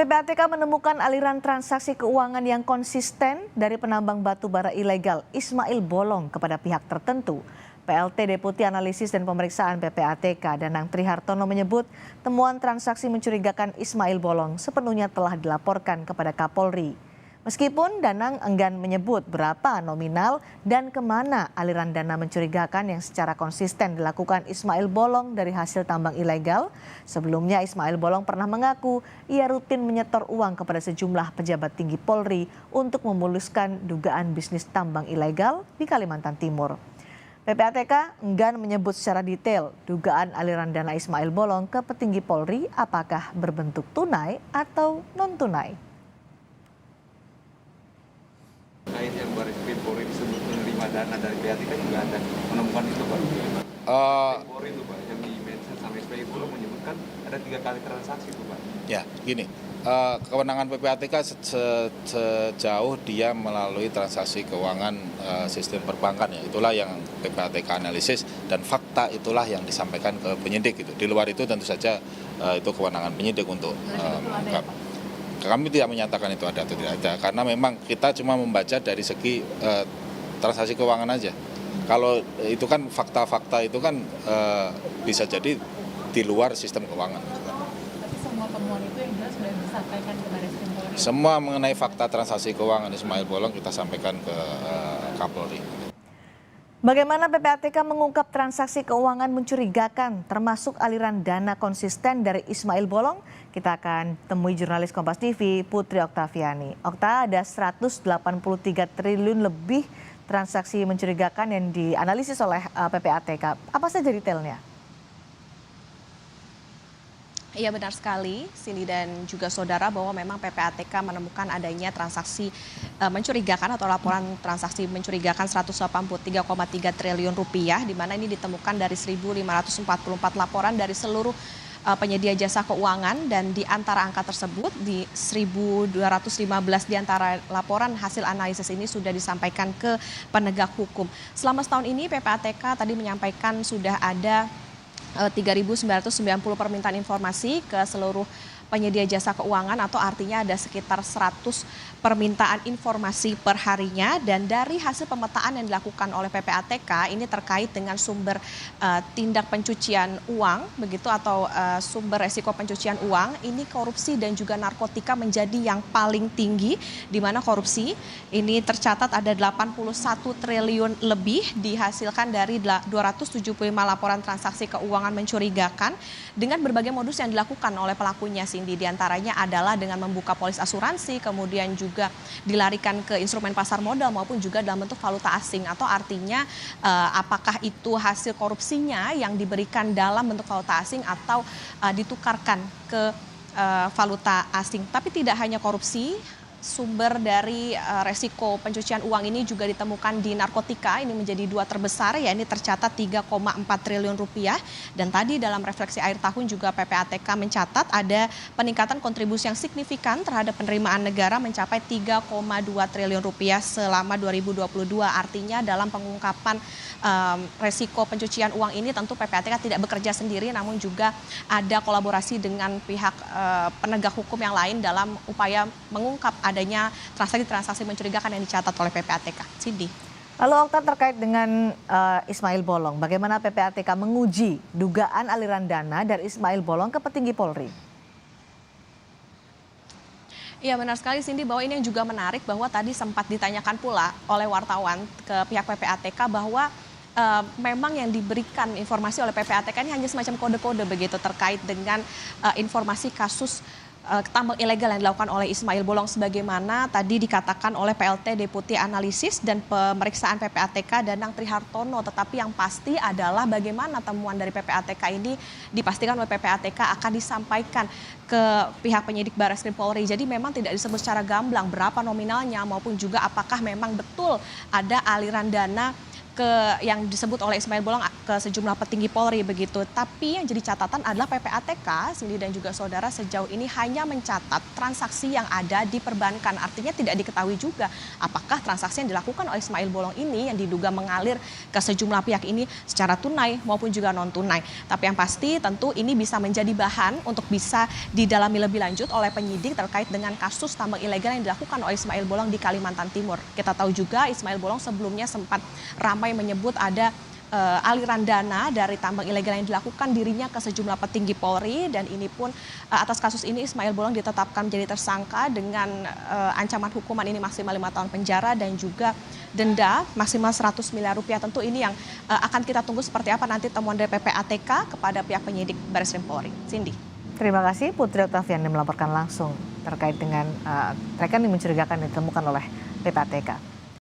PPATK menemukan aliran transaksi keuangan yang konsisten dari penambang batu bara ilegal Ismail Bolong kepada pihak tertentu. PLT Deputi Analisis dan Pemeriksaan PPATK Danang Trihartono menyebut temuan transaksi mencurigakan Ismail Bolong sepenuhnya telah dilaporkan kepada Kapolri. Meskipun Danang enggan menyebut berapa nominal dan kemana aliran dana mencurigakan yang secara konsisten dilakukan Ismail Bolong dari hasil tambang ilegal, sebelumnya Ismail Bolong pernah mengaku ia rutin menyetor uang kepada sejumlah pejabat tinggi Polri untuk memuluskan dugaan bisnis tambang ilegal di Kalimantan Timur. PPATK enggan menyebut secara detail dugaan aliran dana Ismail Bolong ke petinggi Polri apakah berbentuk tunai atau non-tunai. Terkait yang Baris Krim Polri disebut menerima dana dari PPATK juga ada menemukan itu Pak. Polri itu Pak yang di-mention sama Ismail Bolong menyebutkan ada 3 kali transaksi itu Pak. Ya gini, kewenangan PPATK sejauh dia melalui transaksi keuangan sistem perbankan ya, itulah yang PPATK analisis dan fakta itulah yang disampaikan ke penyidik itu. Di luar itu tentu saja itu kewenangan penyidik untuk mengungkap. Kami tidak menyatakan itu ada atau tidak ada, karena memang kita cuma membaca dari segi transaksi keuangan aja. Kalau itu kan fakta-fakta itu kan bisa jadi di luar sistem keuangan. Tapi semua temuan itu yang jelas sudah disampaikan ke Baris Krim Polri. Semua mengenai fakta transaksi keuangan Ismail Bolong kita sampaikan ke Kapolri. Bagaimana PPATK mengungkap transaksi keuangan mencurigakan termasuk aliran dana konsisten dari Ismail Bolong? Kita akan temui jurnalis Kompas TV Putri Oktaviani. Okta, ada 183 triliun lebih transaksi mencurigakan yang dianalisis oleh PPATK. Apa saja detailnya? Iya benar sekali, Cindy dan juga saudara, bahwa memang PPATK menemukan adanya transaksi mencurigakan atau laporan transaksi mencurigakan 183,3 triliun rupiah, di mana ini ditemukan dari 1.544 laporan dari seluruh penyedia jasa keuangan, dan di antara angka tersebut di 1.215 di antara laporan hasil analisis ini sudah disampaikan ke penegak hukum. Selama setahun ini PPATK tadi menyampaikan sudah ada 3.990 permintaan informasi ke seluruh penyedia jasa keuangan, atau artinya ada sekitar 100 permintaan informasi per harinya. Dan dari hasil pemetaan yang dilakukan oleh PPATK ini terkait dengan sumber tindak pencucian uang begitu, atau sumber resiko pencucian uang, ini korupsi dan juga narkotika menjadi yang paling tinggi, di mana korupsi ini tercatat ada 81 triliun lebih dihasilkan dari 275 laporan transaksi keuangan mencurigakan dengan berbagai modus yang dilakukan oleh pelakunya. Di antaranya adalah dengan membuka polis asuransi, kemudian juga dilarikan ke instrumen pasar modal maupun juga dalam bentuk valuta asing, atau artinya apakah itu hasil korupsinya yang diberikan dalam bentuk valuta asing atau ditukarkan ke valuta asing. Tapi tidak hanya korupsi, sumber dari resiko pencucian uang ini juga ditemukan di narkotika, ini menjadi 2 terbesar, ya ini tercatat 3,4 triliun rupiah. Dan tadi dalam refleksi akhir tahun juga PPATK mencatat ada peningkatan kontribusi yang signifikan terhadap penerimaan negara mencapai 3,2 triliun rupiah selama 2022. Artinya dalam pengungkapan resiko pencucian uang ini tentu PPATK tidak bekerja sendiri, namun juga ada kolaborasi dengan pihak penegak hukum yang lain dalam upaya mengungkap adanya transaksi-transaksi mencurigakan yang dicatat oleh PPATK. Cindy. Lalu Okta, terkait dengan Ismail Bolong, bagaimana PPATK menguji dugaan aliran dana dari Ismail Bolong ke petinggi Polri? Iya benar sekali Cindy, bahwa ini yang juga menarik, bahwa tadi sempat ditanyakan pula oleh wartawan ke pihak PPATK bahwa memang yang diberikan informasi oleh PPATK ini hanya semacam kode-kode begitu terkait dengan informasi kasus tambang ilegal yang dilakukan oleh Ismail Bolong, sebagaimana tadi dikatakan oleh PLT Deputi Analisis dan Pemeriksaan PPATK Danang Trihartono. Tetapi yang pasti adalah bagaimana temuan dari PPATK ini dipastikan oleh PPATK akan disampaikan ke pihak penyidik Baris Krim Polri. Jadi memang tidak disebut secara gamblang berapa nominalnya maupun juga apakah memang betul ada aliran dana yang disebut oleh Ismail Bolong ke sejumlah petinggi Polri begitu. Tapi yang jadi catatan adalah PPATK, Cindy dan juga saudara, sejauh ini hanya mencatat transaksi yang ada di perbankan. Artinya tidak diketahui juga apakah transaksi yang dilakukan oleh Ismail Bolong ini yang diduga mengalir ke sejumlah pihak ini secara tunai maupun juga non tunai. Tapi yang pasti tentu ini bisa menjadi bahan untuk bisa didalami lebih lanjut oleh penyidik terkait dengan kasus tambang ilegal yang dilakukan oleh Ismail Bolong di Kalimantan Timur. Kita tahu juga Ismail Bolong sebelumnya sempat ramai menyebut ada aliran dana dari tambang ilegal yang dilakukan dirinya ke sejumlah petinggi Polri, dan ini pun atas kasus ini Ismail Bolong ditetapkan menjadi tersangka dengan ancaman hukuman ini maksimal 5 tahun penjara dan juga denda maksimal 100 miliar rupiah. Tentu ini yang akan kita tunggu seperti apa nanti temuan dari PPATK kepada pihak penyidik Barreskrim Polri. Cindy. Terima kasih Putri Oktavian yang melaporkan langsung terkait dengan rekening mencurigakan yang ditemukan oleh PPATK.